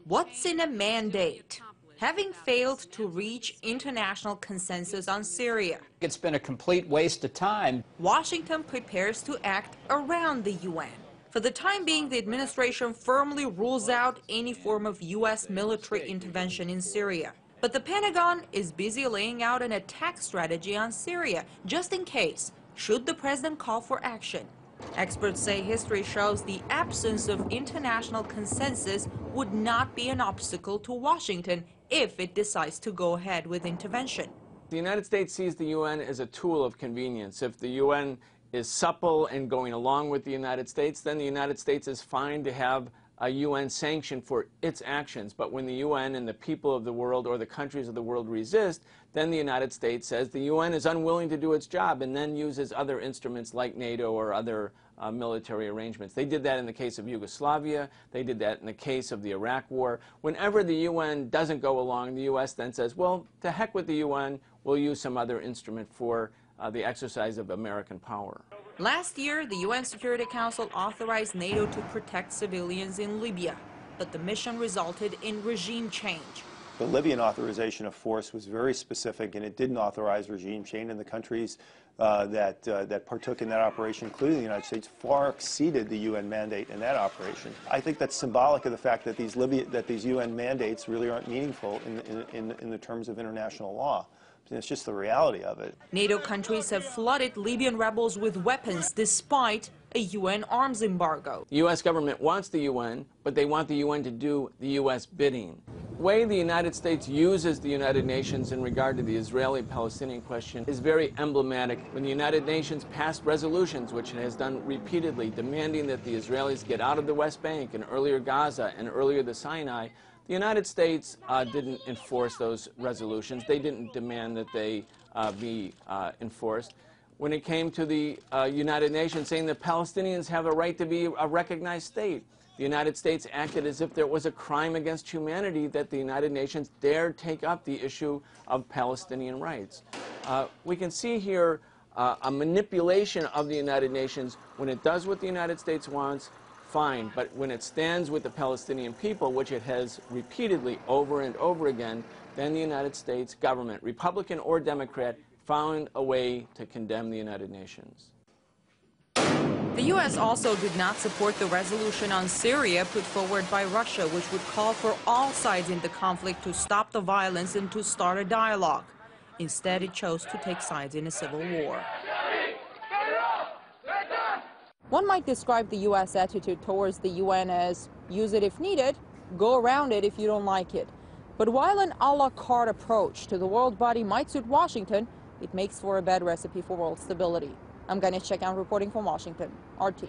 What's in a mandate? Having failed to reach international consensus on Syria, It's been a complete waste of time. Washington prepares to act around the UN. For the time being, the administration firmly rules out any form of U.S. military intervention in Syria. But the Pentagon is busy laying out an attack strategy on Syria, just in case, should the president call for action. Experts say history shows the absence of international consensus would not be an obstacle to Washington if it decides to go ahead with intervention. The United States sees the UN as a tool of convenience. If the UN is supple and going along with the United States, then the United States is fine to have a UN sanction for its actions. But when the UN and the people of the world or the countries of the world resist, then the United States says the UN is unwilling to do its job and then uses other instruments like NATO or other military arrangements. They did that in the case of Yugoslavia. They did that in the case of the Iraq War. Whenever the UN doesn't go along, the U.S. then says, well, to heck with the UN, we'll use some other instrument for the exercise of American power. Last year, the UN Security Council authorized NATO to protect civilians in Libya, but the mission resulted in regime change. The Libyan authorization of force was very specific, and it didn't authorize regime change, and the countries that partook in that operation, including the United States, far exceeded the UN mandate in that operation. I think that's symbolic of the fact that these UN mandates really aren't meaningful in the terms of international law. It's just the reality of it. NATO countries have flooded Libyan rebels with weapons despite a UN arms embargo. The U.S. government wants the UN, but they want the UN to do the U.S. bidding. The way the United States uses the United Nations in regard to the Israeli-Palestinian question is very emblematic. When the United Nations passed resolutions, which it has done repeatedly, demanding that the Israelis get out of the West Bank and earlier Gaza and earlier the Sinai, the United States didn't enforce those resolutions. They didn't demand that they be enforced. When it came to the United Nations saying that Palestinians have a right to be a recognized state, the United States acted as if there was a crime against humanity that the United Nations dared take up the issue of Palestinian rights. We can see here a manipulation of the United Nations. When it does what the United States wants, fine, but when it stands with the Palestinian people, which it has repeatedly over and over again, then the United States government, Republican or Democrat, found a way to condemn the United Nations. The U.S. also did not support the resolution on Syria put forward by Russia, which would call for all sides in the conflict to stop the violence and to start a dialogue. Instead, it chose to take sides in a civil war. One might describe the U.S. attitude towards the UN as use it if needed, go around it if you don't like it. But while an a la carte approach to the world body might suit Washington, it makes for a bad recipe for world stability. I'm Ganesh Chekan reporting from Washington, RT.